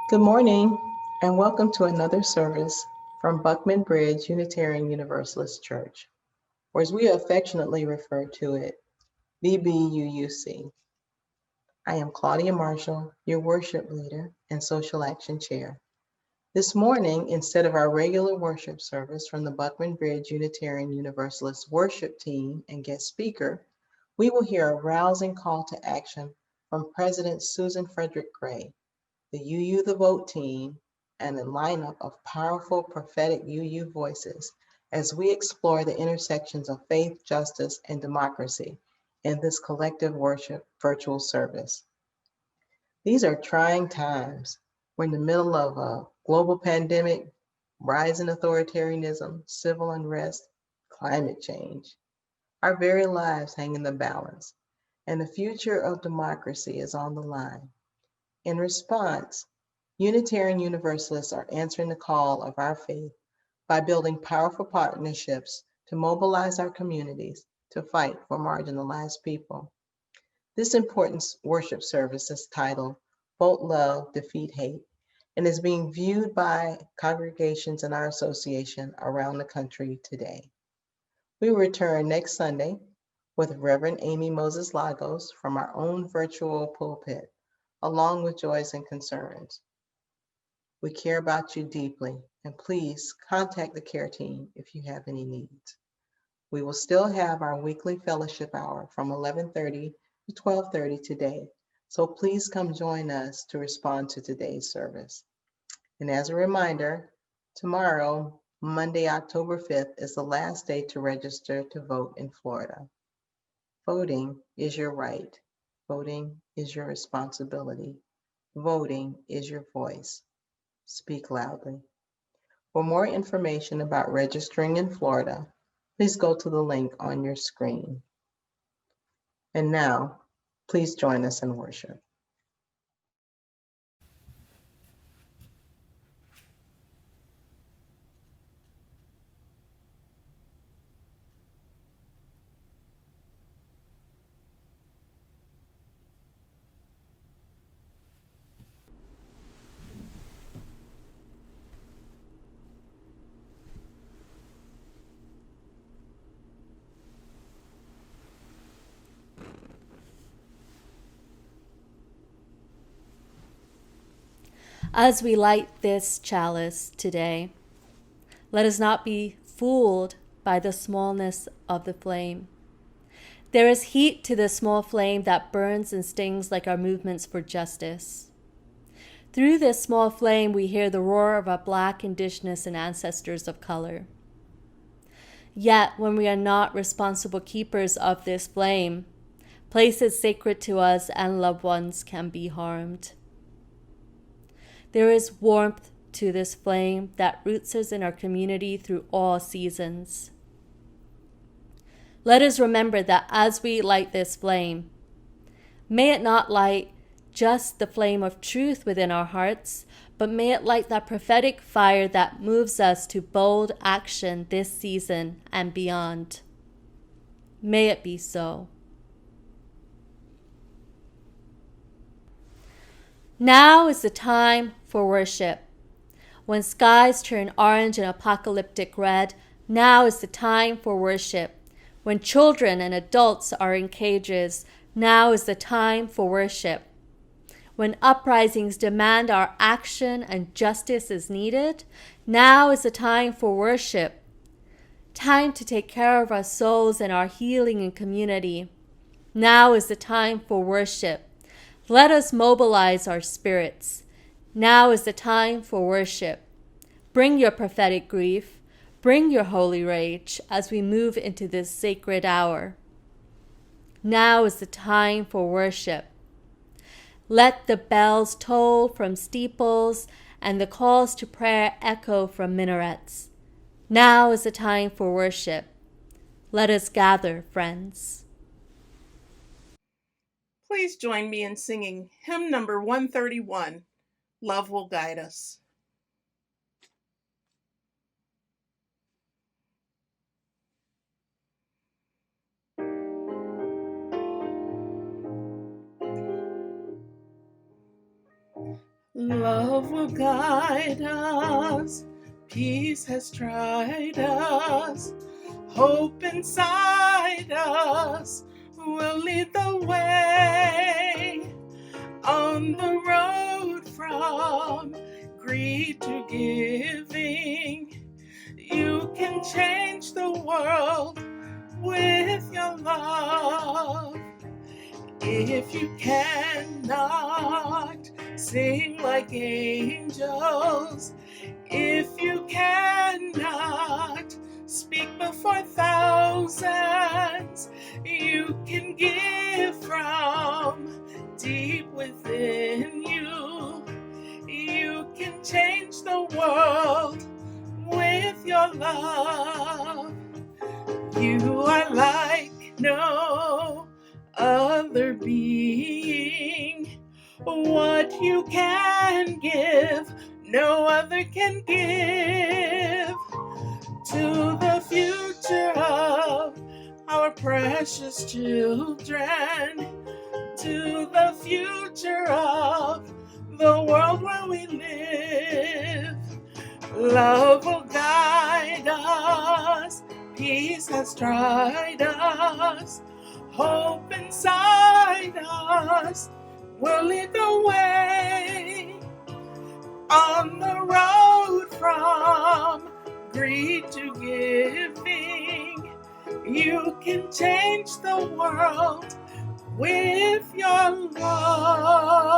Good morning, and welcome to another service from Buckman Bridge Unitarian Universalist Church, or as we affectionately refer to it, BBUUC. I am Claudia Marshall, your worship leader and social action chair. This morning, instead of our regular worship service from the Buckman Bridge Unitarian Universalist worship team and guest speaker, we will hear a rousing call to action from President Susan Frederick-Gray, the UU the Vote team, and a lineup of powerful prophetic UU voices as we explore the intersections of faith, justice, and democracy in this collective worship virtual service. These are trying times. We're in the middle of a global pandemic, rising authoritarianism, civil unrest, climate change. Our very lives hang in the balance, and the future of democracy is on the line. In response, Unitarian Universalists are answering the call of our faith by building powerful partnerships to mobilize our communities to fight for marginalized people. This important worship service is titled Vote Love, Defeat Hate, and is being viewed by congregations in our association around the country today. We will return next Sunday with Reverend Amy Moses Lagos from our own virtual pulpit, along with joys and concerns. We care about you deeply, and please contact the care team if you have any needs. We will still have our weekly fellowship hour from 11:30 to 12:30 today, so please come join us to respond to today's service. And as a reminder, tomorrow, Monday, October 5th, is the last day to register to vote in Florida. Voting is your right. Voting is your responsibility. Voting is your voice. Speak loudly. For more information about registering in Florida, please go to the link on your screen. And now, please join us in worship. As we light this chalice today, let us not be fooled by the smallness of the flame. There is heat to the small flame that burns and stings like our movements for justice. Through this small flame, we hear the roar of our Black, Indigenous, and ancestors of color. Yet, when we are not responsible keepers of this flame, places sacred to us and loved ones can be harmed. There is warmth to this flame that roots us in our community through all seasons. Let us remember that as we light this flame, may it not light just the flame of truth within our hearts, but may it light that prophetic fire that moves us to bold action this season and beyond. May it be so. Now is the time for worship. When skies turn orange and apocalyptic red, now is the time for worship. When children and adults are in cages, now is the time for worship. When uprisings demand our action and justice is needed, now is the time for worship. Time to take care of our souls and our healing in community. Now is the time for worship. Let us mobilize our spirits. Now is the time for worship. Bring your prophetic grief. Bring your holy rage as we move into this sacred hour. Now is the time for worship. Let the bells toll from steeples and the calls to prayer echo from minarets. Now is the time for worship. Let us gather, friends. Please join me in singing hymn number 131, Love Will Guide Us. Love will guide us, peace has tried us, hope inside us will lead the way. On the road from greed to giving, you can change the world with your love. If you cannot sing like angels, if you cannot speak before thousands, you can give from deep within you. You can change the world with your love. You are like no other being. What you can give, no other can give. To the future of our precious children, to the future of the world where we live. Love will guide us, peace has tried us, hope inside us will lead the way. On the road from greed to giving, you can change the world with your love.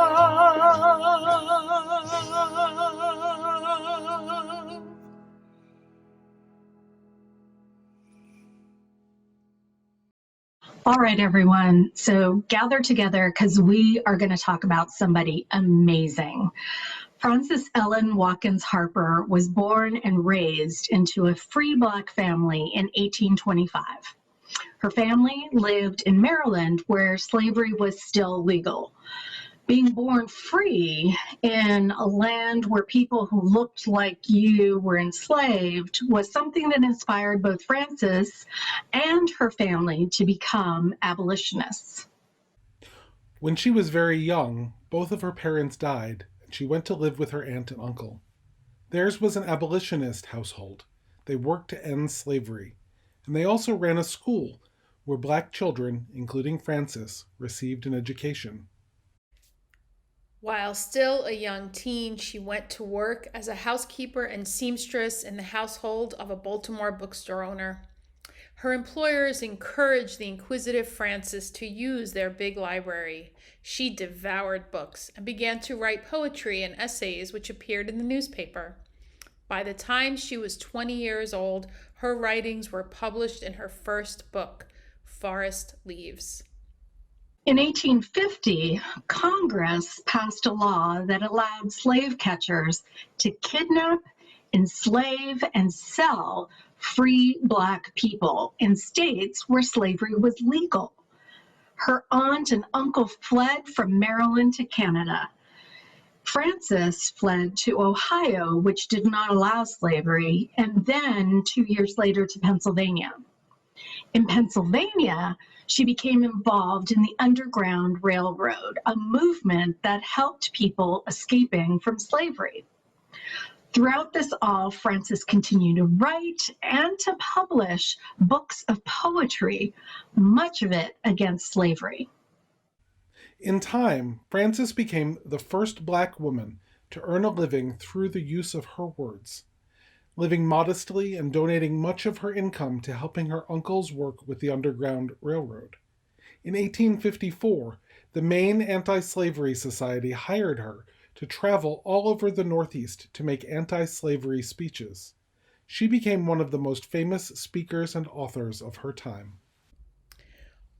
All right, everyone. So gather together because we are going to talk about somebody amazing. Frances Ellen Watkins Harper was born and raised into a free Black family in 1825. Her family lived in Maryland, where slavery was still legal. Being born free in a land where people who looked like you were enslaved was something that inspired both Frances and her family to become abolitionists. When she was very young, both of her parents died, and she went to live with her aunt and uncle. Theirs was an abolitionist household. They worked to end slavery, and they also ran a school where Black children, including Frances, received an education. While still a young teen, she went to work as a housekeeper and seamstress in the household of a Baltimore bookstore owner. Her employers encouraged the inquisitive Frances to use their big library. She devoured books and began to write poetry and essays which appeared in the newspaper. By the time she was 20 years old, her writings were published in her first book, Forest Leaves. In 1850, Congress passed a law that allowed slave catchers to kidnap, enslave, and sell free Black people in states where slavery was legal. Her aunt and uncle fled from Maryland to Canada. Frances fled to Ohio, which did not allow slavery, and then 2 years later to Pennsylvania. In Pennsylvania, she became involved in the Underground Railroad, a movement that helped people escaping from slavery. Throughout this all, Frances continued to write and to publish books of poetry, much of it against slavery. In time, Frances became the first Black woman to earn a living through the use of her words, living modestly and donating much of her income to helping her uncle's work with the Underground Railroad. In 1854, the Maine Anti-Slavery Society hired her to travel all over the Northeast to make anti-slavery speeches. She became one of the most famous speakers and authors of her time.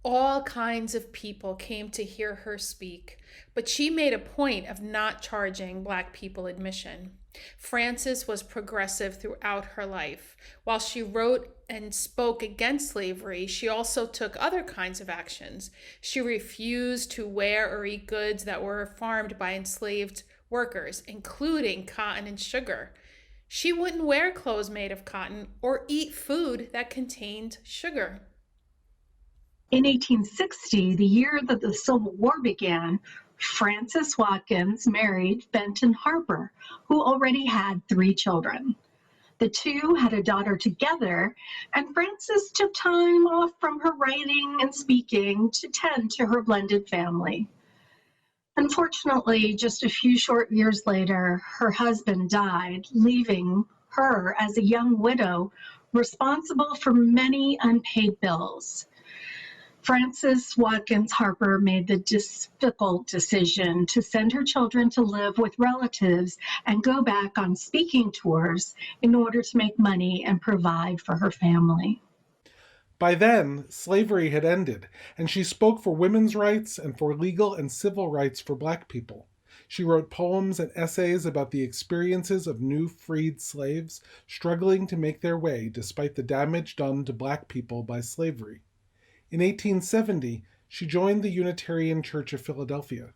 All kinds of people came to hear her speak, but she made a point of not charging Black people admission. Frances was progressive throughout her life. While she wrote and spoke against slavery, she also took other kinds of actions. She refused to wear or eat goods that were farmed by enslaved workers, including cotton and sugar. She wouldn't wear clothes made of cotton or eat food that contained sugar. In 1860, the year that the Civil War began, Frances Watkins married Benton Harper, who already had 3 children. The two had a daughter together, and Frances took time off from her writing and speaking to tend to her blended family. Unfortunately, just a few short years later, her husband died, leaving her as a young widow responsible for many unpaid bills. Frances Watkins Harper made the difficult decision to send her children to live with relatives and go back on speaking tours in order to make money and provide for her family. By then, slavery had ended, and she spoke for women's rights and for legal and civil rights for Black people. She wrote poems and essays about the experiences of new freed slaves struggling to make their way despite the damage done to Black people by slavery. In 1870, she joined the Unitarian Church of Philadelphia.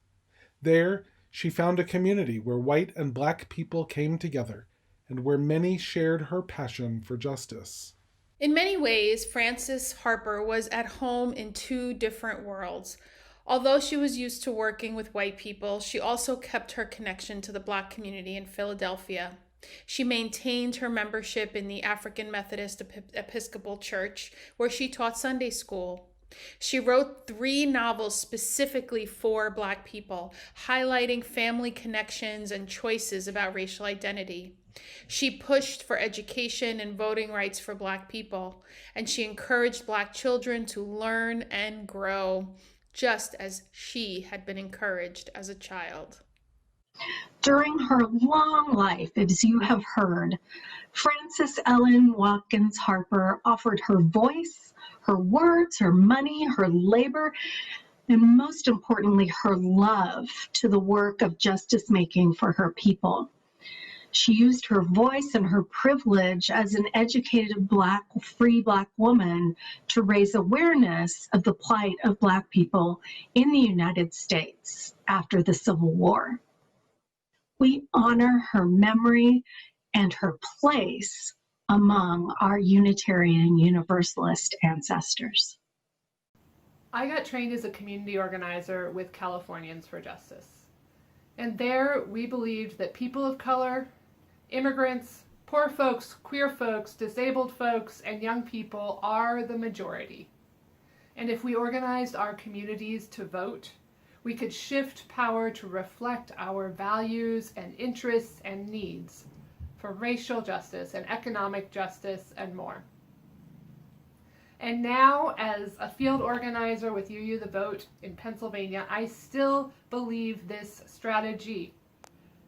There, she found a community where white and Black people came together, and where many shared her passion for justice. In many ways, Frances Harper was at home in 2 different worlds. Although she was used to working with white people, she also kept her connection to the Black community in Philadelphia. She maintained her membership in the African Methodist Episcopal Church, where she taught Sunday school. She wrote 3 novels specifically for Black people, highlighting family connections and choices about racial identity. She pushed for education and voting rights for Black people, and she encouraged Black children to learn and grow, just as she had been encouraged as a child. During her long life, as you have heard, Frances Ellen Watkins Harper offered her voice, her words, her money, her labor, and most importantly, her love to the work of justice making for her people. She used her voice and her privilege as an educated free Black woman to raise awareness of the plight of Black people in the United States after the Civil War. We honor her memory and her place among our Unitarian Universalist ancestors. I got trained as a community organizer with Californians for Justice. And there we believed that people of color, immigrants, poor folks, queer folks, disabled folks, and young people are the majority. And if we organized our communities to vote, we could shift power to reflect our values and interests and needs for racial justice and economic justice and more. And now, as a field organizer with UU The Vote in Pennsylvania, I still believe this strategy,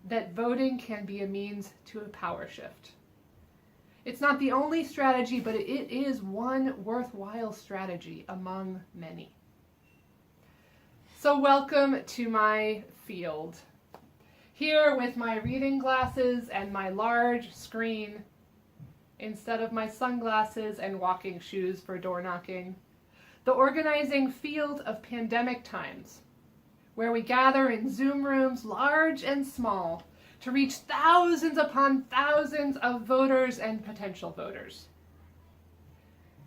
that voting can be a means to a power shift. It's not the only strategy, but it is one worthwhile strategy among many. So welcome to my field. Here with my reading glasses and my large screen, instead of my sunglasses and walking shoes for door knocking, the organizing field of pandemic times, where we gather in Zoom rooms large and small to reach thousands upon thousands of voters and potential voters.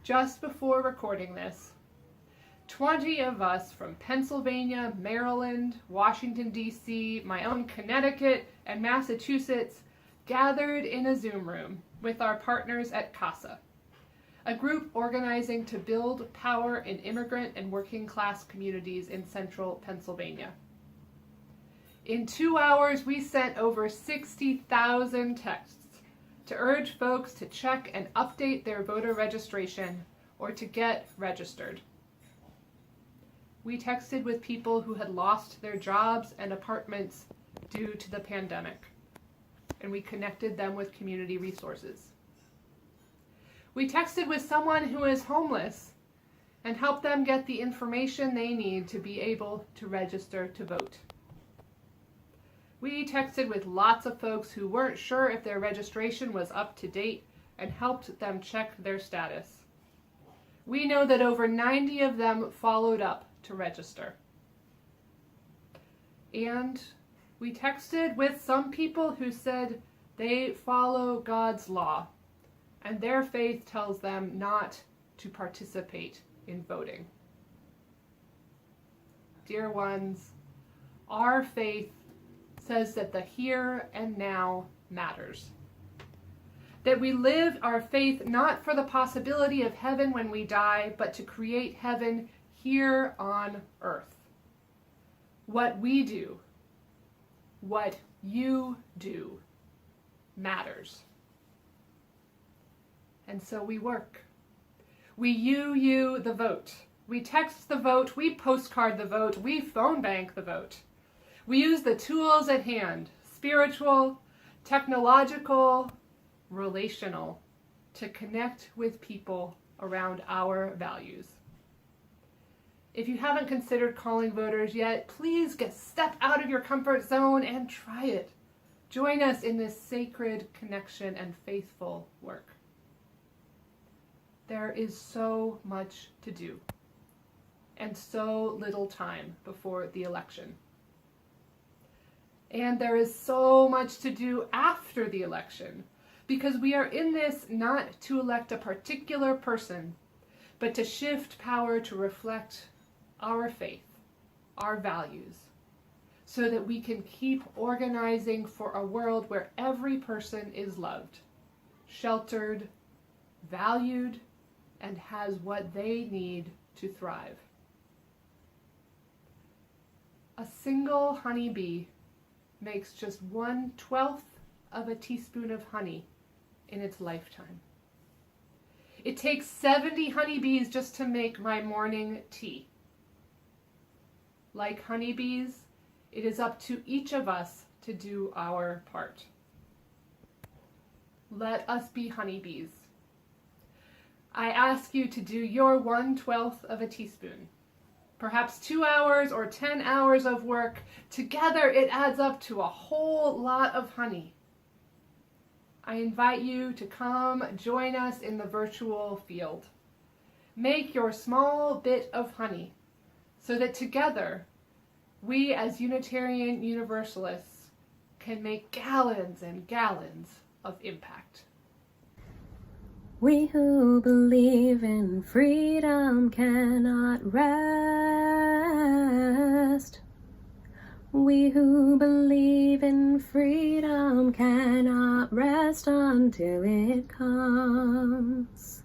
Just before recording this, 20 of us from Pennsylvania, Maryland, Washington, D.C., my own Connecticut, and Massachusetts gathered in a Zoom room with our partners at CASA, a group organizing to build power in immigrant and working class communities in central Pennsylvania. In 2 hours, we sent over 60,000 texts to urge folks to check and update their voter registration or to get registered. We texted with people who had lost their jobs and apartments due to the pandemic, and we connected them with community resources. We texted with someone who is homeless and helped them get the information they need to be able to register to vote. We texted with lots of folks who weren't sure if their registration was up to date and helped them check their status. We know that over 90 of them followed up to register. And we texted with some people who said they follow God's law, and their faith tells them not to participate in voting. Dear ones, Our faith says that the here and now matters. That we live our faith not for the possibility of heaven when we die, but to create heaven here on earth. What we do, what you do, matters. And so we work. We you the vote. We text the vote, we postcard the vote, we phone bank the vote. We use the tools at hand, spiritual, technological, relational, to connect with people around our values. If you haven't considered calling voters yet, please step out of your comfort zone and try it. Join us in this sacred connection and faithful work. There is so much to do, and so little time before the election. And there is so much to do after the election, because we are in this not to elect a particular person, but to shift power to reflect our faith, our values, so that we can keep organizing for a world where every person is loved, sheltered, valued, and has what they need to thrive. A single honeybee makes just 1/12 of a teaspoon of honey in its lifetime. It takes 70 honeybees just to make my morning tea. Like honeybees, it is up to each of us to do our part. Let us be honeybees. I ask you to do your 1/12 of a teaspoon. Perhaps 2 hours or 10 hours of work. Together it adds up to a whole lot of honey. I invite you to come join us in the virtual field. Make your small bit of honey so that together we as Unitarian Universalists can make gallons and gallons of impact. We who believe in freedom cannot rest. We who believe in freedom cannot rest until it comes.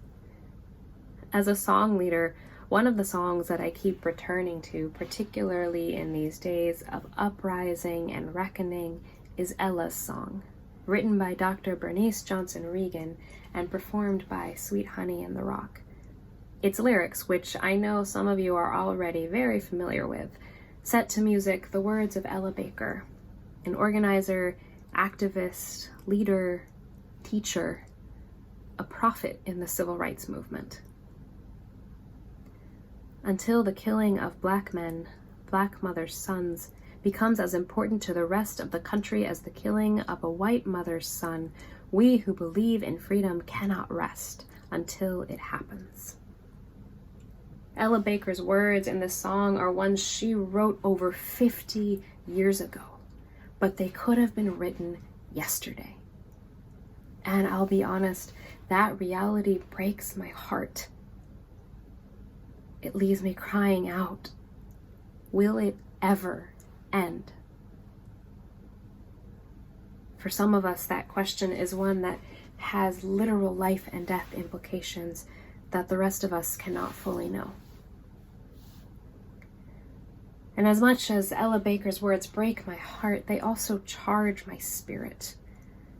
As a song leader, one of the songs that I keep returning to, particularly in these days of uprising and reckoning, is Ella's song, written by Dr. Bernice Johnson Regan and performed by Sweet Honey and the Rock. Its lyrics, which I know some of you are already very familiar with, set to music the words of Ella Baker, an organizer, activist, leader, teacher, a prophet in the civil rights movement. Until the killing of Black men, Black mothers' sons, becomes as important to the rest of the country as the killing of a white mother's son, we who believe in freedom cannot rest until it happens. Ella Baker's words in this song are ones she wrote over 50 years ago, but they could have been written yesterday. And I'll be honest, that reality breaks my heart. It leaves me crying out, will it ever end? For some of us, that question is one that has literal life and death implications that the rest of us cannot fully know. And as much as Ella Baker's words break my heart, they also charge my spirit.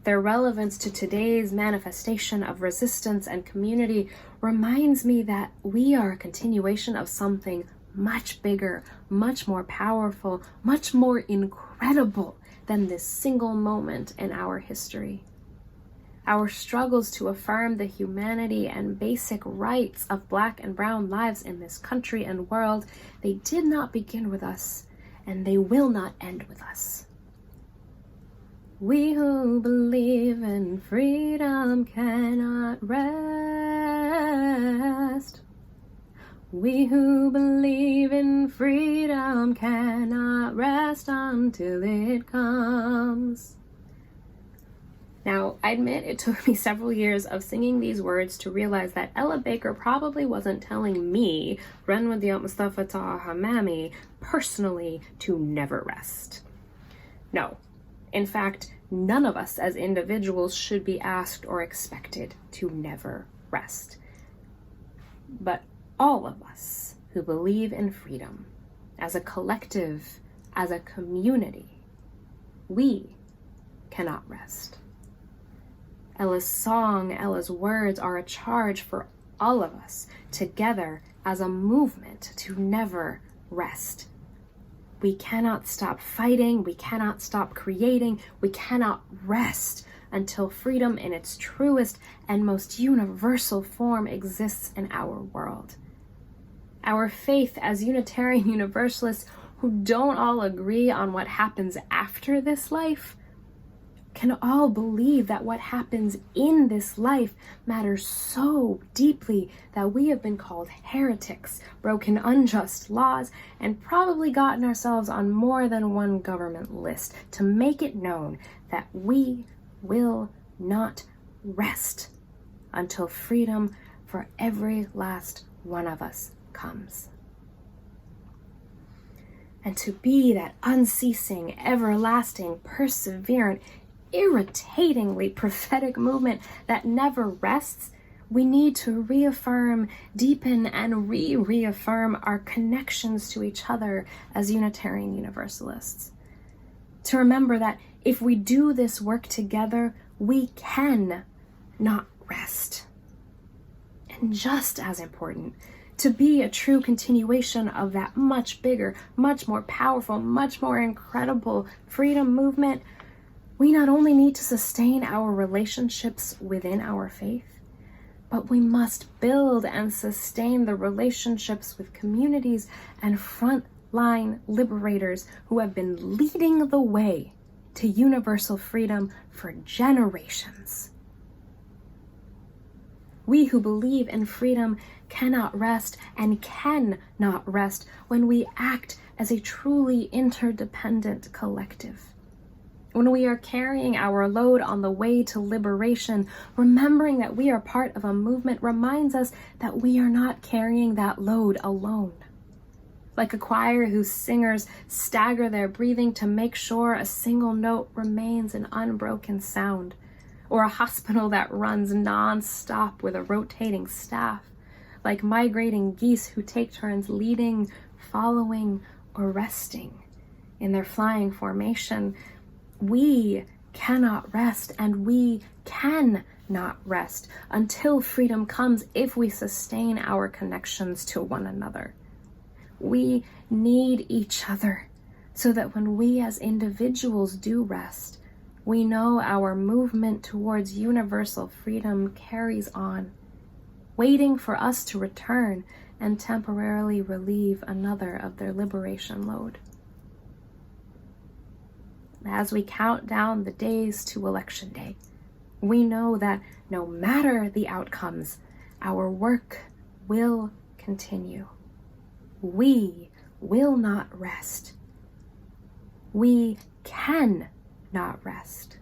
Their relevance to today's manifestation of resistance and community reminds me that we are a continuation of something much bigger, much more powerful, much more incredible than this single moment in our history. Our struggles to affirm the humanity and basic rights of Black and brown lives in this country and world, they did not begin with us, and they will not end with us. We who believe in freedom cannot rest. We who believe in freedom cannot rest until it comes. Now, I admit it took me several years of singing these words to realize that Ella Baker probably wasn't telling me, Ren Wadiyat Mustafa Taha Hamami, personally to never rest. No. In fact, none of us as individuals should be asked or expected to never rest. But all of us who believe in freedom, as a collective, as a community, we cannot rest. Ella's song, Ella's words are a charge for all of us together as a movement to never rest. We cannot stop fighting, we cannot stop creating, we cannot rest until freedom in its truest and most universal form exists in our world. Our faith as Unitarian Universalists who don't all agree on what happens after this life can all believe that what happens in this life matters so deeply that we have been called heretics, broken unjust laws, and probably gotten ourselves on more than one government list to make it known that we will not rest until freedom for every last one of us comes. And to be that unceasing, everlasting, perseverant, irritatingly prophetic movement that never rests, we need to reaffirm, deepen, and reaffirm our connections to each other as Unitarian Universalists. To remember that if we do this work together, we can not rest. And just as important, to be a true continuation of that much bigger, much more powerful, much more incredible freedom movement, we not only need to sustain our relationships within our faith, but we must build and sustain the relationships with communities and frontline liberators who have been leading the way to universal freedom for generations. We who believe in freedom cannot rest and cannot rest when we act as a truly interdependent collective. When we are carrying our load on the way to liberation, remembering that we are part of a movement reminds us that we are not carrying that load alone. Like a choir whose singers stagger their breathing to make sure a single note remains an unbroken sound, or a hospital that runs non-stop with a rotating staff, like migrating geese who take turns leading, following, or resting in their flying formation. We cannot rest, and we can not rest until freedom comes if we sustain our connections to one another. We need each other so that when we as individuals do rest, we know our movement towards universal freedom carries on, waiting for us to return and temporarily relieve another of their liberation load. As we count down the days to Election Day, we know that no matter the outcomes, our work will continue. We will not rest. We can not rest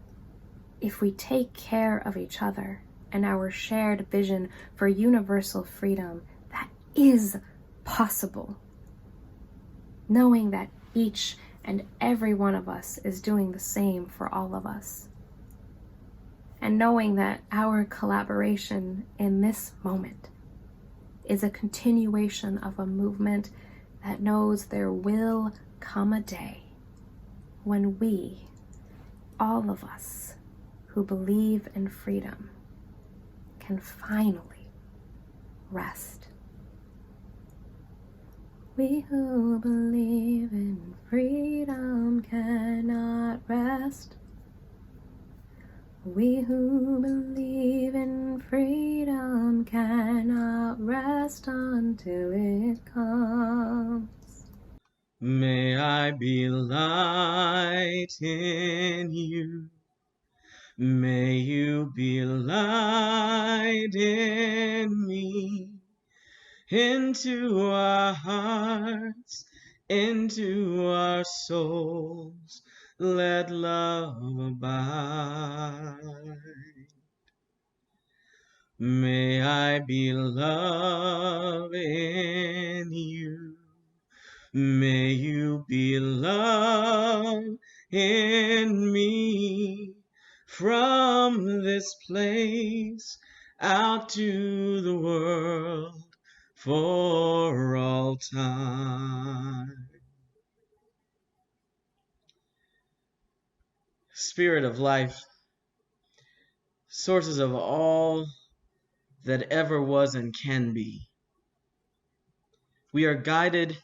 if we take care of each other and our shared vision for universal freedom that is possible, knowing that each and every one of us is doing the same for all of us. And knowing that our collaboration in this moment is a continuation of a movement that knows there will come a day when we, all of us who believe in freedom, can finally rest. We who believe in freedom cannot rest. We who believe in freedom cannot rest until it comes. May I be light in you. May you be light in me. Into our hearts, into our souls, let love abide. May I be love in you. May you be love in me. From this place out to the world for all time. Spirit of life, sources of all that ever was and can be, we are guided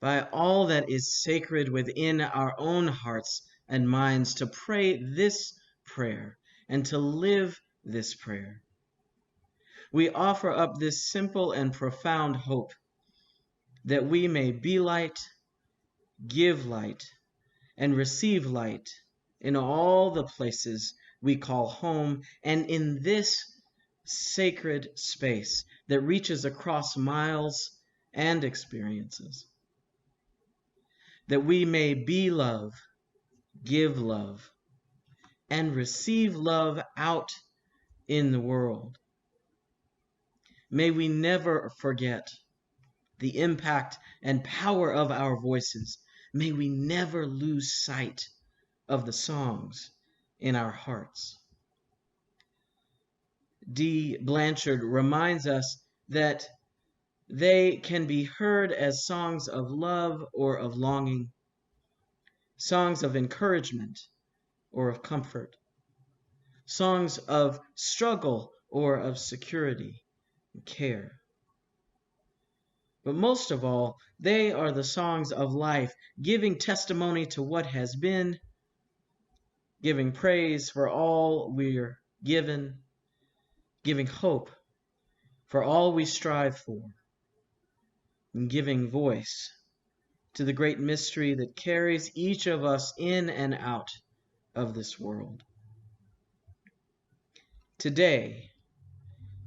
by all that is sacred within our own hearts and minds to pray this prayer and to live this prayer. We offer up this simple and profound hope that we may be light, give light, and receive light in all the places we call home and in this sacred space that reaches across miles and experiences. That we may be love, give love, and receive love out in the world. May we never forget the impact and power of our voices. May we never lose sight of the songs in our hearts. D. Blanchard reminds us that they can be heard as songs of love or of longing, songs of encouragement or of comfort, songs of struggle or of security and care. But most of all, they are the songs of life, giving testimony to what has been, giving praise for all we're given, giving hope for all we strive for, and giving voice to the great mystery that carries each of us in and out of this world. Today,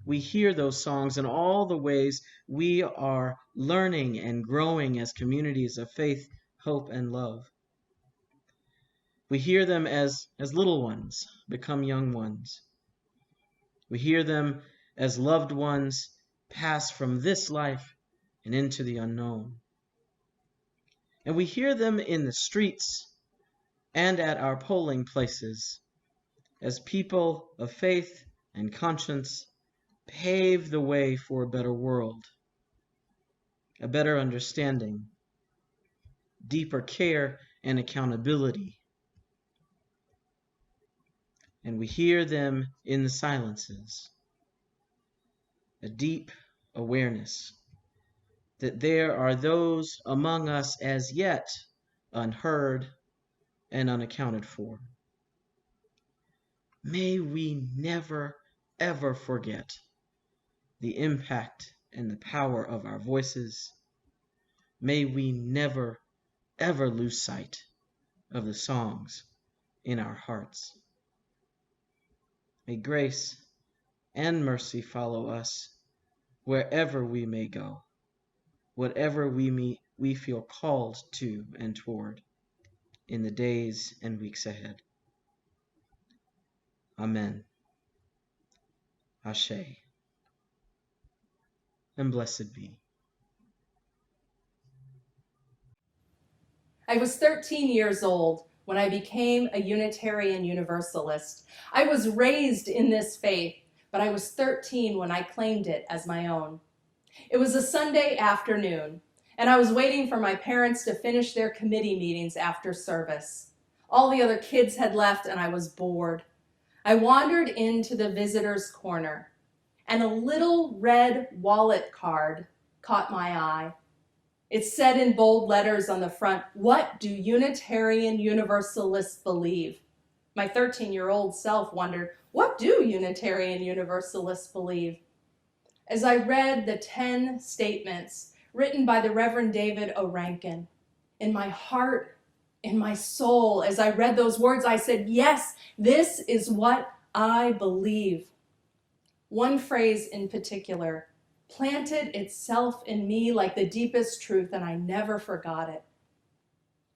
we hear those songs in all the ways we are learning and growing as communities of faith, hope, and love. We hear them as little ones become young ones. We hear them as loved ones pass from this life and into the unknown. And we hear them in the streets and at our polling places as people of faith and conscience pave the way for a better world, a better understanding, deeper care and accountability. And we hear them in the silences, a deep awareness that there are those among us as yet unheard and unaccounted for. May we never, ever forget the impact and the power of our voices. May we never, ever lose sight of the songs in our hearts. May grace and mercy follow us wherever we may go, whatever we feel called to and toward in the days and weeks ahead. Amen. Ashe. And blessed be. I was 13 years old when I became a Unitarian Universalist. I was raised in this faith, but I was 13 when I claimed it as my own. It was a Sunday afternoon, and I was waiting for my parents to finish their committee meetings after service. All the other kids had left, and I was bored. I wandered into the visitor's corner, and a little red wallet card caught my eye. It said in bold letters on the front, "What do Unitarian Universalists believe?" My 13-year-old self wondered, what do Unitarian Universalists believe? As I read the 10 statements written by the Reverend David O. Rankin, in my heart, in my soul, as I read those words, I said, yes, this is what I believe. One phrase in particular planted itself in me like the deepest truth, and I never forgot it.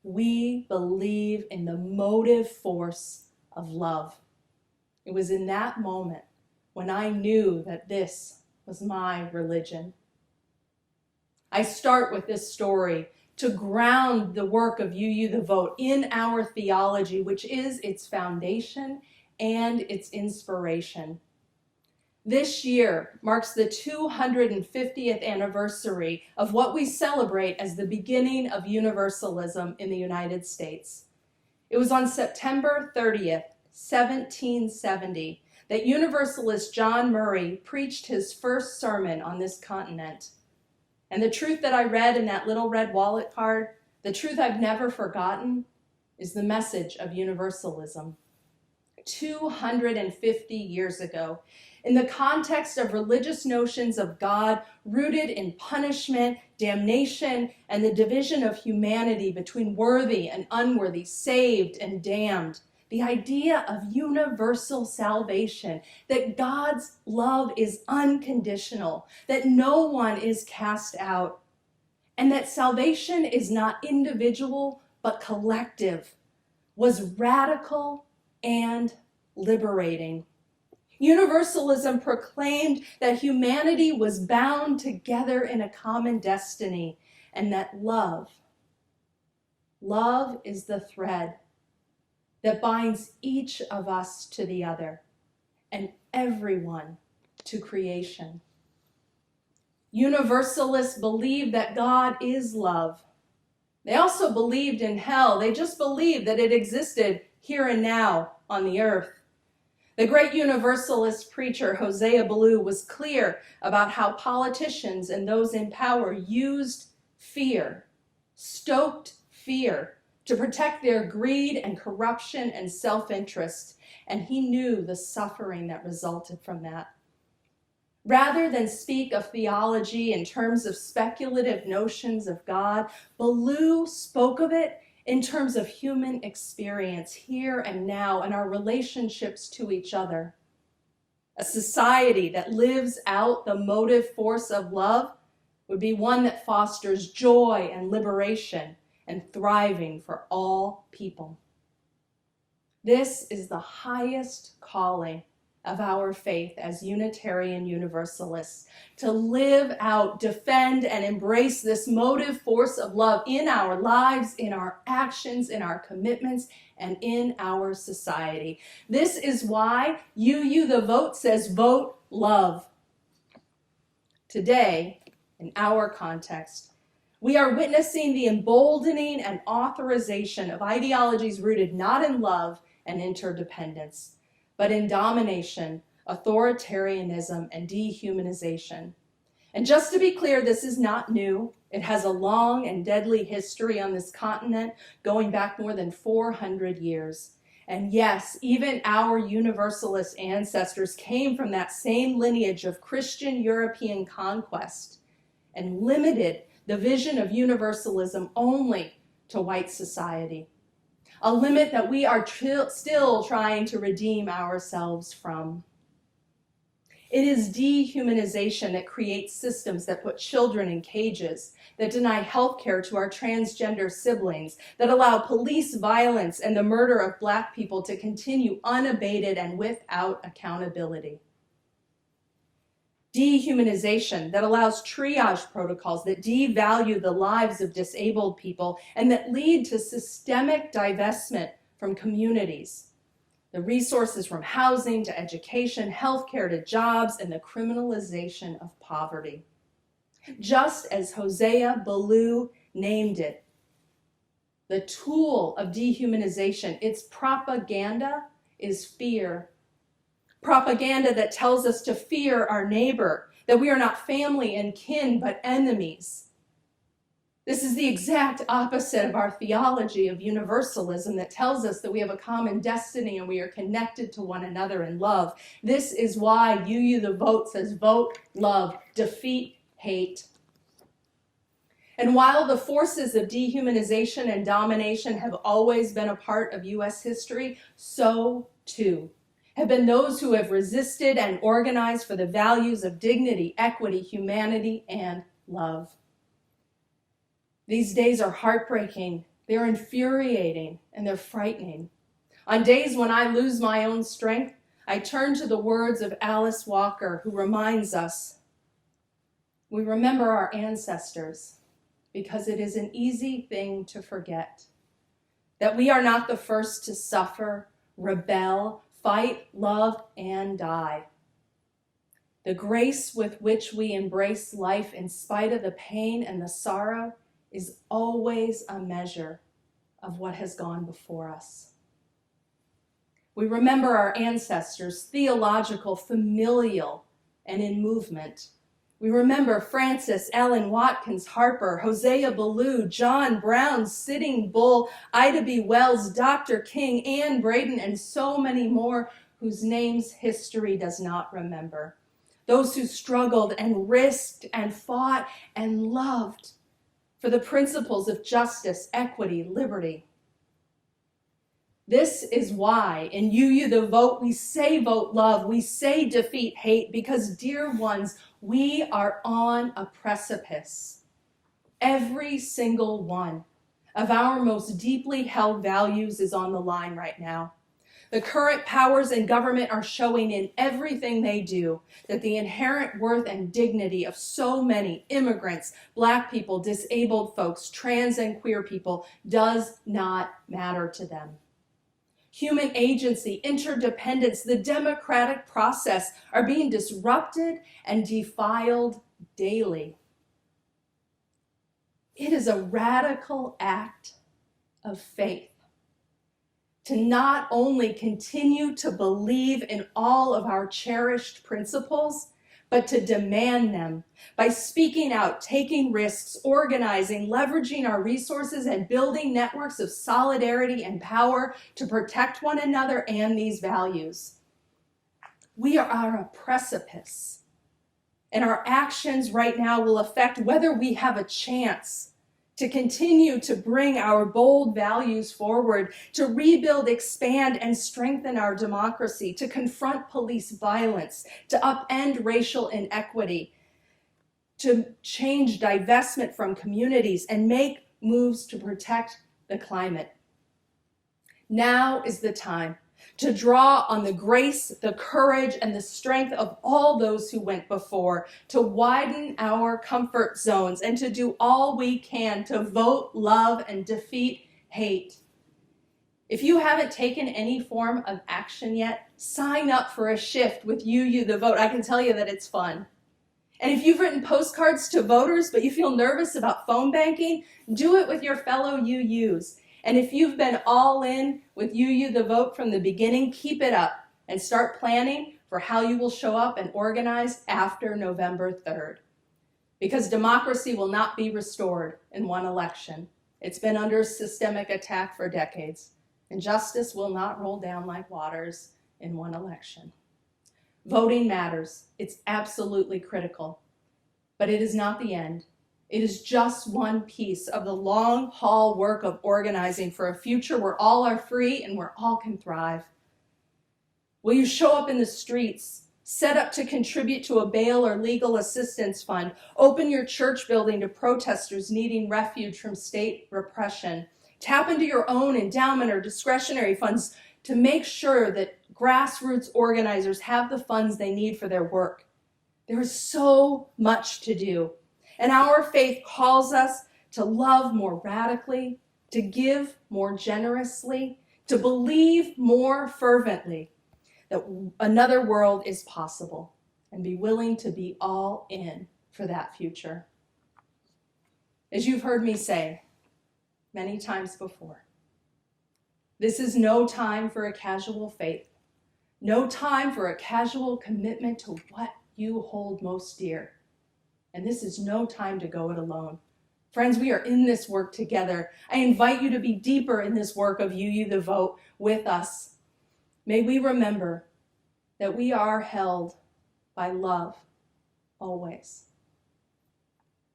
We believe in the motive force of love. It was in that moment when I knew that this was my religion. I start with this story to ground the work of UU the Vote in our theology, which is its foundation and its inspiration. This year marks the 250th anniversary of what we celebrate as the beginning of universalism in the United States. It was on September 30th, 1770, that Universalist John Murray preached his first sermon on this continent. And the truth that I read in that little red wallet card, the truth I've never forgotten, is the message of universalism. 250 years ago, in the context of religious notions of God rooted in punishment, damnation, and the division of humanity between worthy and unworthy, saved and damned, the idea of universal salvation, that God's love is unconditional, that no one is cast out, and that salvation is not individual but collective, was radical and liberating. Universalism proclaimed that humanity was bound together in a common destiny, and that love is the thread that binds each of us to the other and everyone to creation. Universalists believed that God is love. They also believed in hell. They just believed that it existed here and now on the earth. The great Universalist preacher Hosea Ballou was clear about how politicians and those in power used fear, stoked fear, to protect their greed and corruption and self-interest, and he knew the suffering that resulted from that. Rather than speak of theology in terms of speculative notions of God, Ballou spoke of it in terms of human experience here and now and our relationships to each other. A society that lives out the motive force of love would be one that fosters joy and liberation and thriving for all people. This is the highest calling of our faith as Unitarian Universalists, to live out, defend, and embrace this motive force of love in our lives, in our actions, in our commitments, and in our society. This is why UU the Vote says vote love. Today, in our context, we are witnessing the emboldening and authorization of ideologies rooted not in love and interdependence, but in domination, authoritarianism, and dehumanization. And just to be clear, this is not new. It has a long and deadly history on this continent, going back more than 400 years. And yes, even our Universalist ancestors came from that same lineage of Christian European conquest and limited the vision of universalism only to white society, a limit that we are still trying to redeem ourselves from. It is dehumanization that creates systems that put children in cages, that deny health care to our transgender siblings, that allow police violence and the murder of Black people to continue unabated and without accountability. Dehumanization that allows triage protocols that devalue the lives of disabled people and that lead to systemic divestment from communities, the resources from housing to education, healthcare to jobs, and the criminalization of poverty. Just as Hosea Ballou named it, the tool of dehumanization, its propaganda, is fear. Propaganda that tells us to fear our neighbor, that we are not family and kin, but enemies. This is the exact opposite of our theology of universalism that tells us that we have a common destiny and we are connected to one another in love. This is why UU the Vote says vote love, defeat hate. And while the forces of dehumanization and domination have always been a part of U.S. history, so too have been those who have resisted and organized for the values of dignity, equity, humanity, and love. These days are heartbreaking They're infuriating and they're frightening. On days when I lose my own strength, I turn to the words of Alice Walker, who reminds us, we remember our ancestors because it is an easy thing to forget, that we are not the first to suffer, rebel, fight, love, and die. The grace with which we embrace life in spite of the pain and the sorrow is always a measure of what has gone before us. We remember our ancestors, theological, familial, and in movement. We remember Francis, Ellen Watkins Harper, Hosea Ballou, John Brown, Sitting Bull, Ida B. Wells, Dr. King, Anne Braden, and so many more whose names history does not remember. Those who struggled and risked and fought and loved for the principles of justice, equity, liberty. This is why in You the Vote, we say vote love, we say defeat hate, because, dear ones, we are on a precipice. Every single one of our most deeply held values is on the line right now. The current powers in government are showing in everything they do that the inherent worth and dignity of so many immigrants, Black people, disabled folks, trans and queer people does not matter to them. Human agency, interdependence, the democratic process are being disrupted and defiled daily. It is a radical act of faith to not only continue to believe in all of our cherished principles, but to demand them by speaking out, taking risks, organizing, leveraging our resources, and building networks of solidarity and power to protect one another and these values. We are on a precipice, and our actions right now will affect whether we have a chance to continue to bring our bold values forward, to rebuild, expand, and strengthen our democracy, to confront police violence, to upend racial inequity, to change divestment from communities, and make moves to protect the climate. Now is the time to draw on the grace, the courage, and the strength of all those who went before, to widen our comfort zones, and to do all we can to vote love and defeat hate. If you haven't taken any form of action yet, sign up for a shift with You the Vote. I can tell you that it's fun. And if you've written postcards to voters, but you feel nervous about phone banking, do it with your fellow UUs. And if you've been all in with You the Vote from the beginning, keep it up and start planning for how you will show up and organize after November 3rd. Because democracy will not be restored in one election. It's been under systemic attack for decades, and justice will not roll down like waters in one election. Voting matters. It's absolutely critical, but it is not the end. It is just one piece of the long haul work of organizing for a future where all are free and where all can thrive. Will you show up in the streets, set up to contribute to a bail or legal assistance fund, open your church building to protesters needing refuge from state repression, tap into your own endowment or discretionary funds to make sure that grassroots organizers have the funds they need for their work? There is so much to do. And our faith calls us to love more radically, to give more generously, to believe more fervently that another world is possible, and be willing to be all in for that future. As you've heard me say many times before, this is no time for a casual faith, no time for a casual commitment to what you hold most dear. And this is no time to go it alone. Friends, we are in this work together. I invite you to be deeper in this work of You the Vote with us. May we remember that we are held by love always.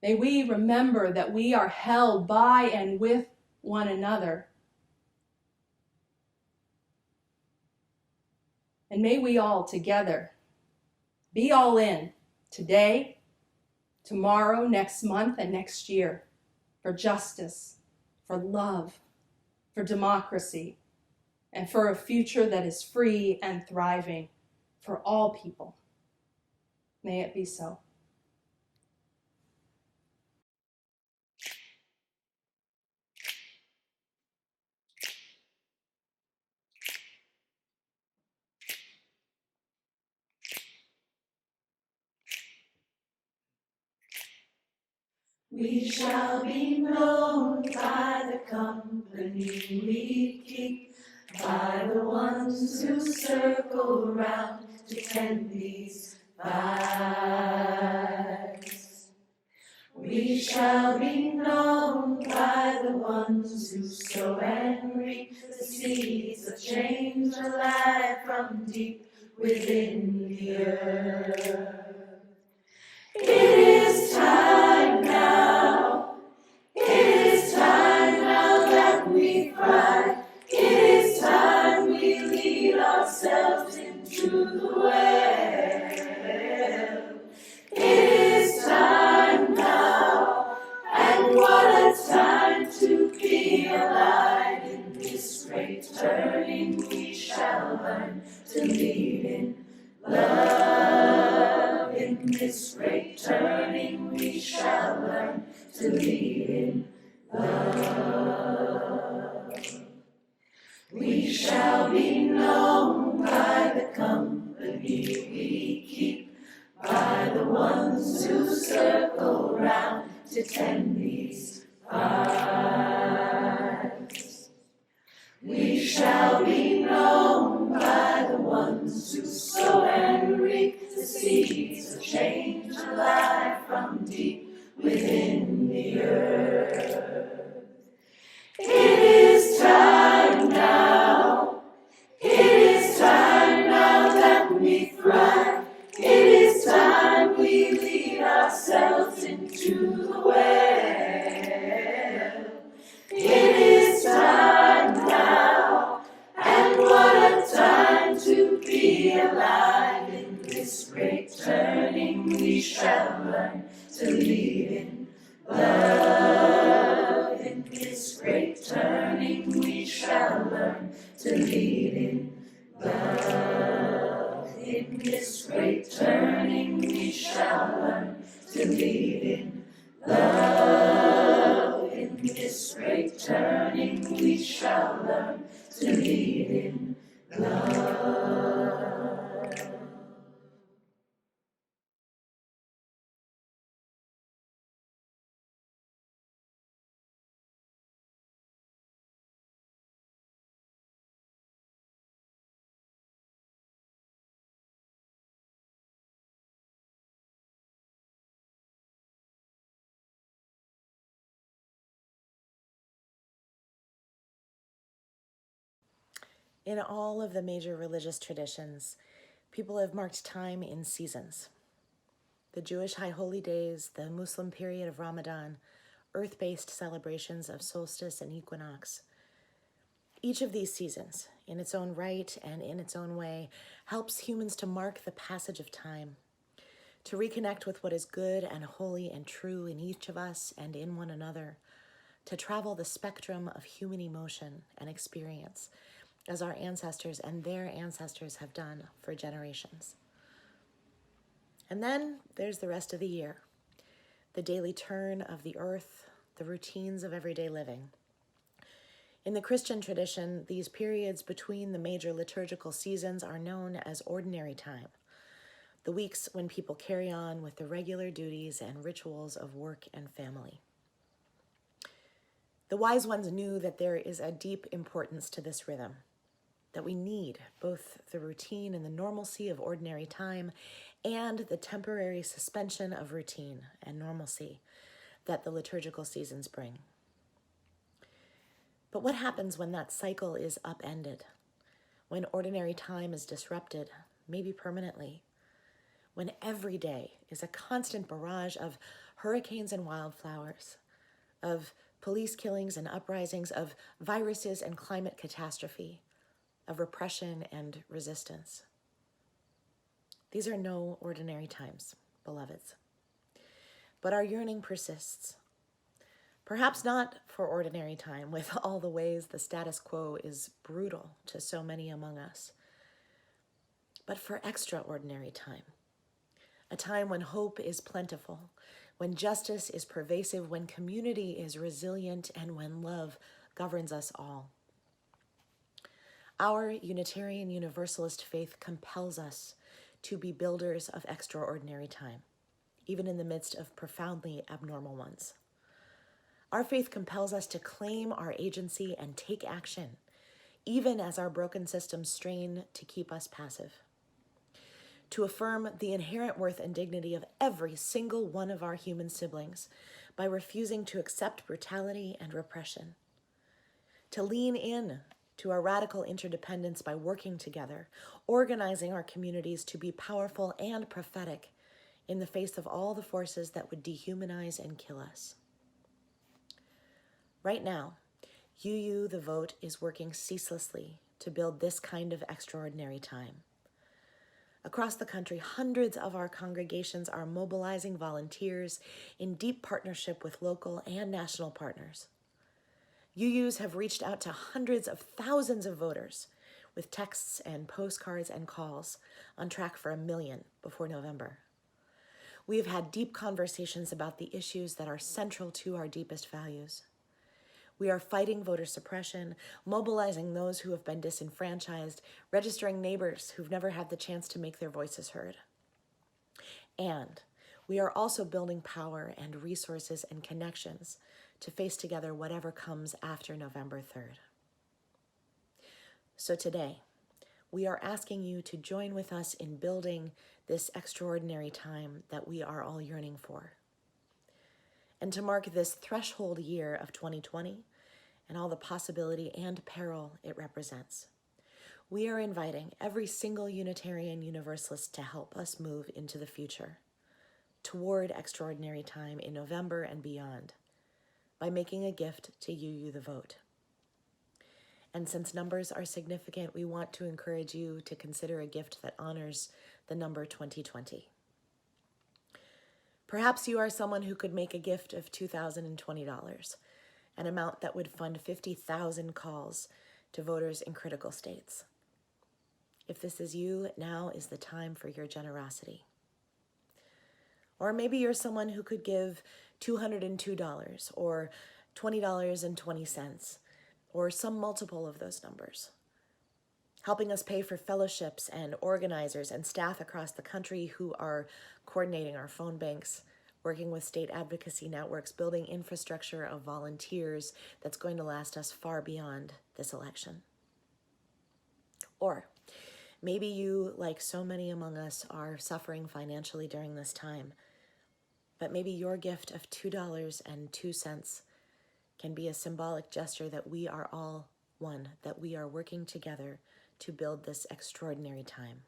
May we remember that we are held by and with one another. And may we all together be all in today, tomorrow, next month, and next year for justice, for love, for democracy, and for a future that is free and thriving for all people. May it be so. We shall be known by the company we keep, by the ones who circle round to tend these fires. We shall be known by the ones who sow and reap the seeds of change alive from deep within the earth. It is time now. It is time now that we cry. It is time we lead ourselves into the well. It is time now, and what a time to be alive. In this great turning we shall learn to lead in love. In this great turning we shall learn to lead in love. We shall be known by the company we keep, by the ones who circle round to tend these fires. We shall be known by the ones who sow and reap the seeds of change alive from deep within the earth. It is time now. It is time now that we thrive. It is time we lead ourselves into the well. It is time now, and what a time to be alive. In this great turning we shall learn to lead in love. In this great turning we shall learn to lead in love. In this great turning we shall learn to lead in love. In this great turning we shall learn to lead in love. In all of the major religious traditions, people have marked time in seasons. The Jewish High Holy Days, the Muslim period of Ramadan, earth-based celebrations of solstice and equinox. Each of these seasons, in its own right and in its own way, helps humans to mark the passage of time, to reconnect with what is good and holy and true in each of us and in one another, to travel the spectrum of human emotion and experience, as our ancestors and their ancestors have done for generations. And then there's the rest of the year, the daily turn of the earth, the routines of everyday living. In the Christian tradition, these periods between the major liturgical seasons are known as ordinary time, the weeks when people carry on with the regular duties and rituals of work and family. The wise ones knew that there is a deep importance to this rhythm, that we need both the routine and the normalcy of ordinary time and the temporary suspension of routine and normalcy that the liturgical seasons bring. But what happens when that cycle is upended? When ordinary time is disrupted, maybe permanently? When every day is a constant barrage of hurricanes and wildflowers, of police killings and uprisings, of viruses and climate catastrophe, of repression and resistance. These are no ordinary times, beloveds. But our yearning persists Perhaps not for ordinary time, with all the ways the status quo is brutal to so many among us, but for extraordinary time. A time when hope is plentiful, when justice is pervasive, when community is resilient, and when love governs us all. Our Unitarian Universalist faith compels us to be builders of extraordinary time, even in the midst of profoundly abnormal ones. Our faith compels us to claim our agency and take action, even as our broken systems strain to keep us passive. To affirm the inherent worth and dignity of every single one of our human siblings by refusing to accept brutality and repression. To lean in to our radical interdependence by working together, organizing our communities to be powerful and prophetic in the face of all the forces that would dehumanize and kill us. Right now, UU the Vote is working ceaselessly to build this kind of extraordinary time. Across the country, hundreds of our congregations are mobilizing volunteers in deep partnership with local and national partners. UUs have reached out to hundreds of thousands of voters with texts and postcards and calls, on track for 1 million before November. We have had deep conversations about the issues that are central to our deepest values. We are fighting voter suppression, mobilizing those who have been disenfranchised, registering neighbors who've never had the chance to make their voices heard. And we are also building power and resources and connections to face together whatever comes after November 3rd. So today, we are asking you to join with us in building this extraordinary time that we are all yearning for. And to mark this threshold year of 2020 and all the possibility and peril it represents, we are inviting every single Unitarian Universalist to help us move into the future, toward extraordinary time in November and beyond, by making a gift to UU the Vote. And since numbers are significant, we want to encourage you to consider a gift that honors the number 2020. Perhaps you are someone who could make a gift of $2,020, an amount that would fund 50,000 calls to voters in critical states. If this is you, now is the time for your generosity. Or maybe you're someone who could give $202 or $20.20 or some multiple of those numbers, helping us pay for fellowships and organizers and staff across the country who are coordinating our phone banks, working with state advocacy networks, building infrastructure of volunteers that's going to last us far beyond this election. Or maybe you, like so many among us, are suffering financially during this time, but maybe your gift of $2.02 can be a symbolic gesture that we are all one, that we are working together to build this extraordinary time.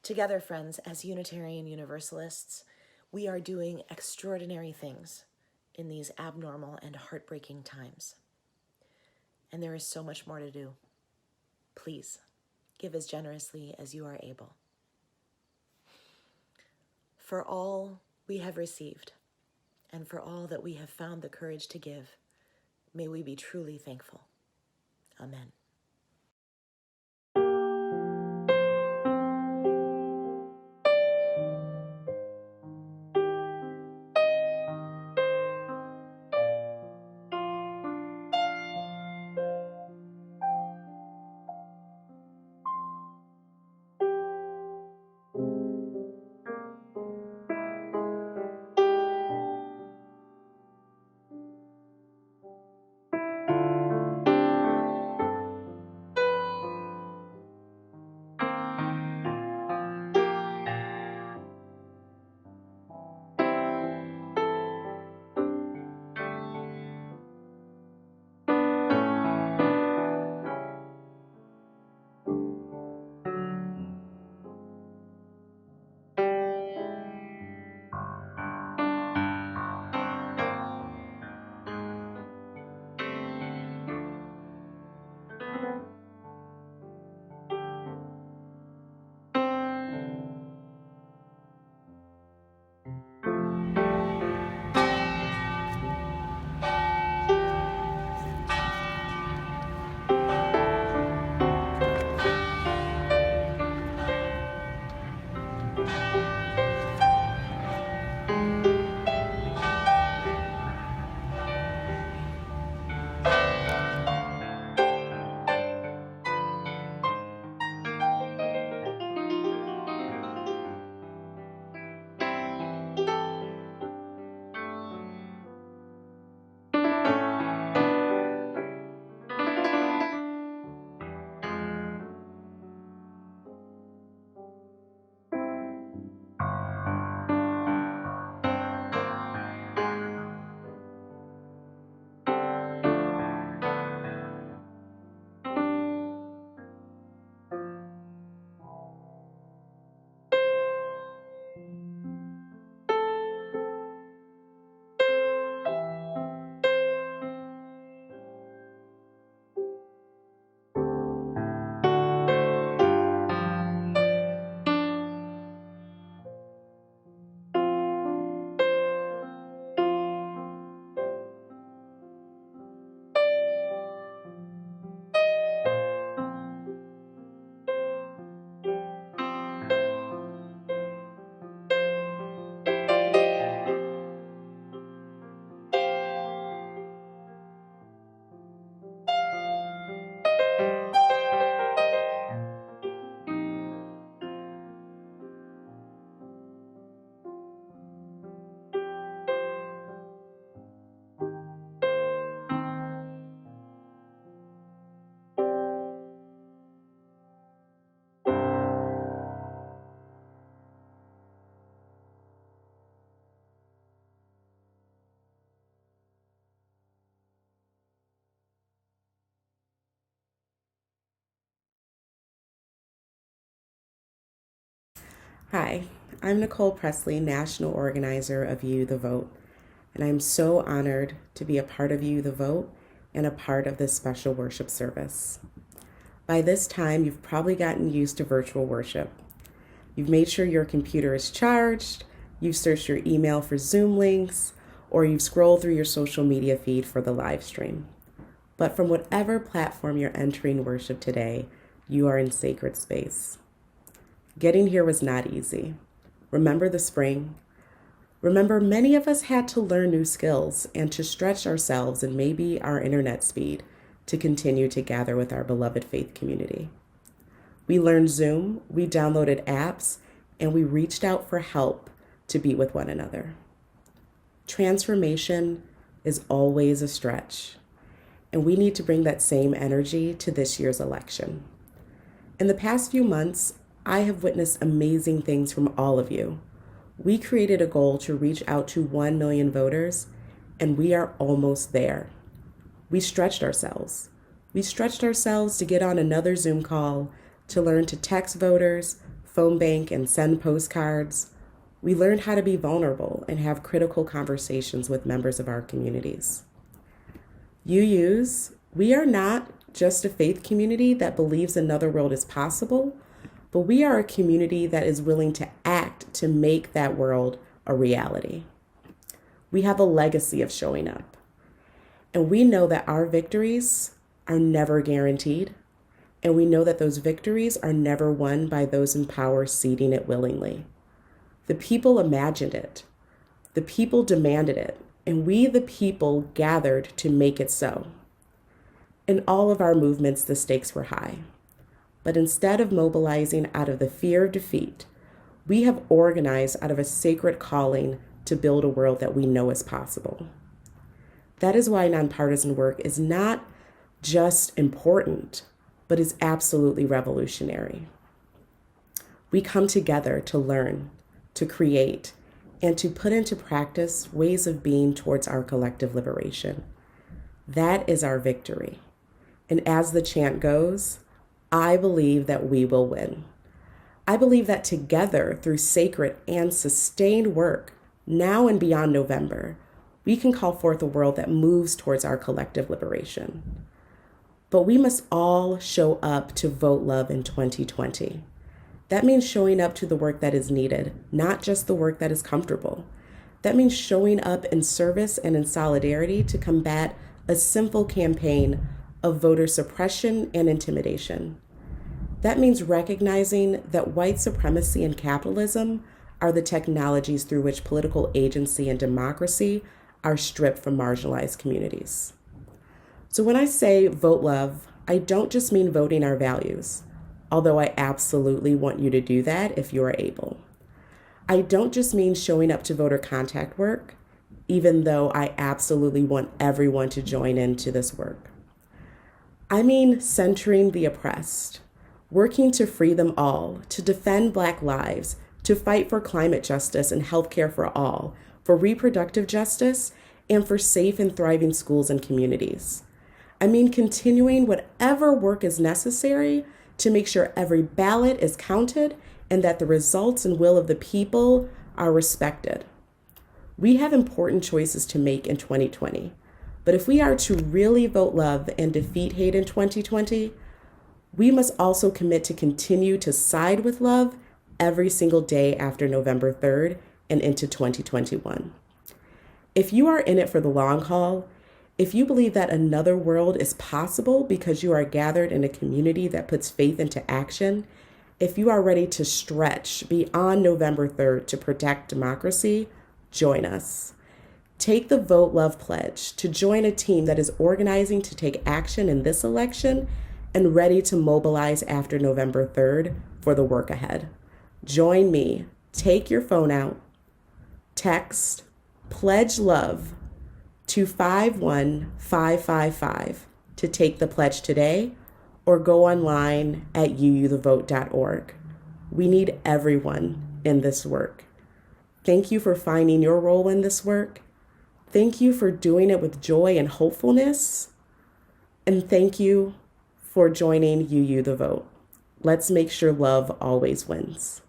Together, friends, as Unitarian Universalists, we are doing extraordinary things in these abnormal and heartbreaking times. And there is so much more to do. Please, give as generously as you are able. For all we have received, and for all that we have found the courage to give, may we be truly thankful. Amen. Hi, I'm Nicole Presley, National Organizer of You the Vote, and I'm so honored to be a part of You the Vote and a part of this special worship service. By this time, you've probably gotten used to virtual worship. You've made sure your computer is charged, you've searched your email for Zoom links, or you've scrolled through your social media feed for the live stream. But from whatever platform you're entering worship today, you are in sacred space. Getting here was not easy. Remember the spring? Remember, many of us had to learn new skills and to stretch ourselves and maybe our internet speed to continue to gather with our beloved faith community. We learned Zoom, we downloaded apps, and we reached out for help to be with one another. Transformation is always a stretch, and we need to bring that same energy to this year's election. In the past few months, I have witnessed amazing things from all of you. We created a goal to reach out to 1 million voters, and we are almost there. We stretched ourselves. We stretched ourselves to get on another Zoom call, to learn to text voters, phone bank, and send postcards. We learned how to be vulnerable and have critical conversations with members of our communities. UUs, we are not just a faith community that believes another world is possible, but we are a community that is willing to act to make that world a reality. We have a legacy of showing up, and we know that our victories are never guaranteed, and we know that those victories are never won by those in power ceding it willingly. The people imagined it, the people demanded it, and we, the people, gathered to make it so. In all of our movements, the stakes were high. But instead of mobilizing out of the fear of defeat, we have organized out of a sacred calling to build a world that we know is possible. That is why nonpartisan work is not just important, but is absolutely revolutionary. We come together to learn, to create, and to put into practice ways of being towards our collective liberation. That is our victory. And as the chant goes, I believe that we will win. I believe that together, through sacred and sustained work, now and beyond November, we can call forth a world that moves towards our collective liberation. But we must all show up to vote love in 2020. That means showing up to the work that is needed, not just the work that is comfortable. That means showing up in service and in solidarity to combat a simple campaign of voter suppression and intimidation. That means recognizing that white supremacy and capitalism are the technologies through which political agency and democracy are stripped from marginalized communities. So when I say vote love, I don't just mean voting our values, although I absolutely want you to do that if you are able. I don't just mean showing up to voter contact work, even though I absolutely want everyone to join into this work. I mean centering the oppressed, working to free them all, to defend Black lives, to fight for climate justice and healthcare for all, for reproductive justice, and for safe and thriving schools and communities. I mean continuing whatever work is necessary to make sure every ballot is counted and that the results and will of the people are respected. We have important choices to make in 2020, but if we are to really vote love and defeat hate in 2020, we must also commit to continue to side with love every single day after November 3rd and into 2021. If you are in it for the long haul, if you believe that another world is possible because you are gathered in a community that puts faith into action, if you are ready to stretch beyond November 3rd to protect democracy, join us. Take the Vote Love Pledge to join a team that is organizing to take action in this election and ready to mobilize after November 3rd for the work ahead. Join me. Take your phone out, text Pledge Love to 51555 to take the pledge today, or go online at uuthevote.org. We need everyone in this work. Thank you for finding your role in this work. Thank you for doing it with joy and hopefulness. And thank you for joining UU the Vote. Let's make sure love always wins.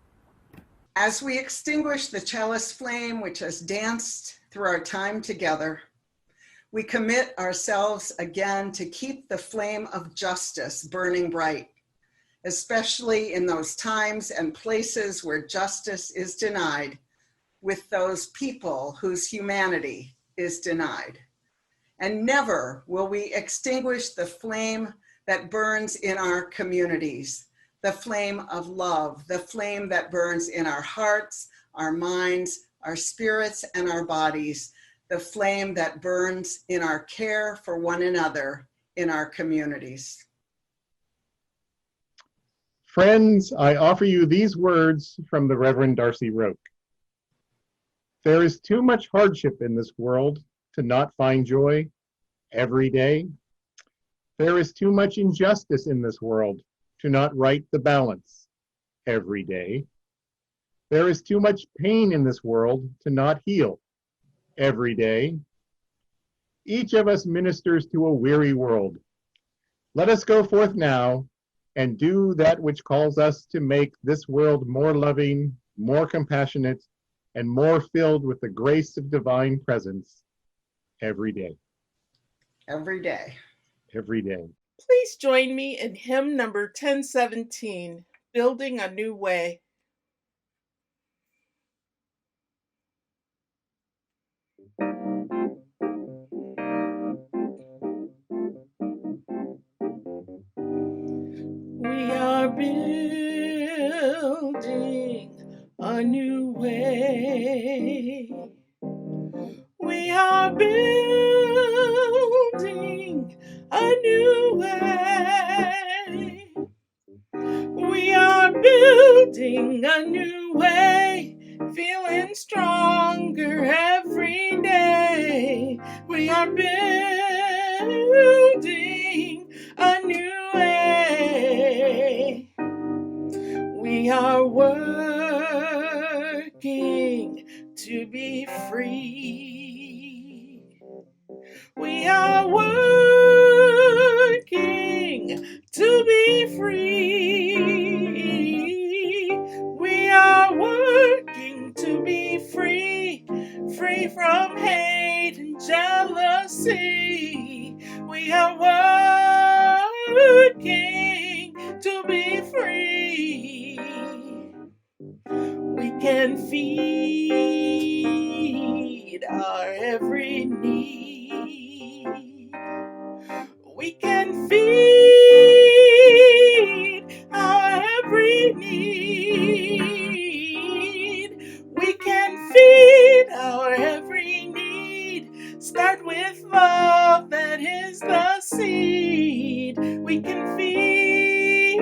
As we extinguish the chalice flame which has danced through our time together, we commit ourselves again to keep the flame of justice burning bright, especially in those times and places where justice is denied, with those people whose humanity is denied. And never will we extinguish the flame that burns in our communities, the flame of love, the flame that burns in our hearts, our minds, our spirits, and our bodies, the flame that burns in our care for one another in our communities. Friends, I offer you these words from the Reverend Darcy Roque. There is too much hardship in this world to not find joy every day. There is too much injustice in this world to not right the balance every day. There is too much pain in this world to not heal every day. Each of us ministers to a weary world. Let us go forth now and do that which calls us to make this world more loving, more compassionate, and more filled with the grace of divine presence every day. Every day. Every day. Please join me in hymn number 1017, Building a New Way. We are building a new way. We are building a new way. We are building a new way, feeling stronger every day. We are building a new way. We are working to be free. We are working to be free. We are working to be free, free from hate and jealousy. We are working to be free. We can feed our every need. We can feed our every need. We can feed our every need. Start with love, that is the seed. We can feed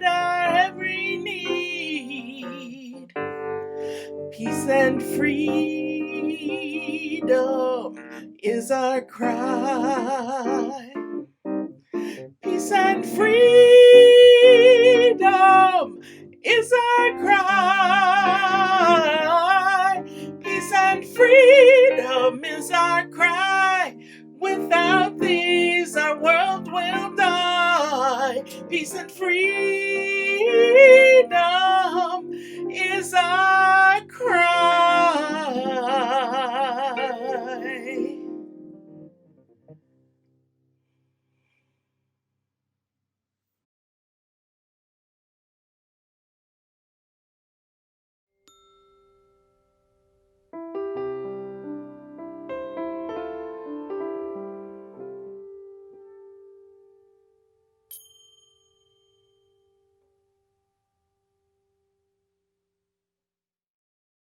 our every need. Peace and freedom is our cry. Peace and freedom is our cry. Peace and freedom is our cry. Without these, our world will die. Peace and freedom is our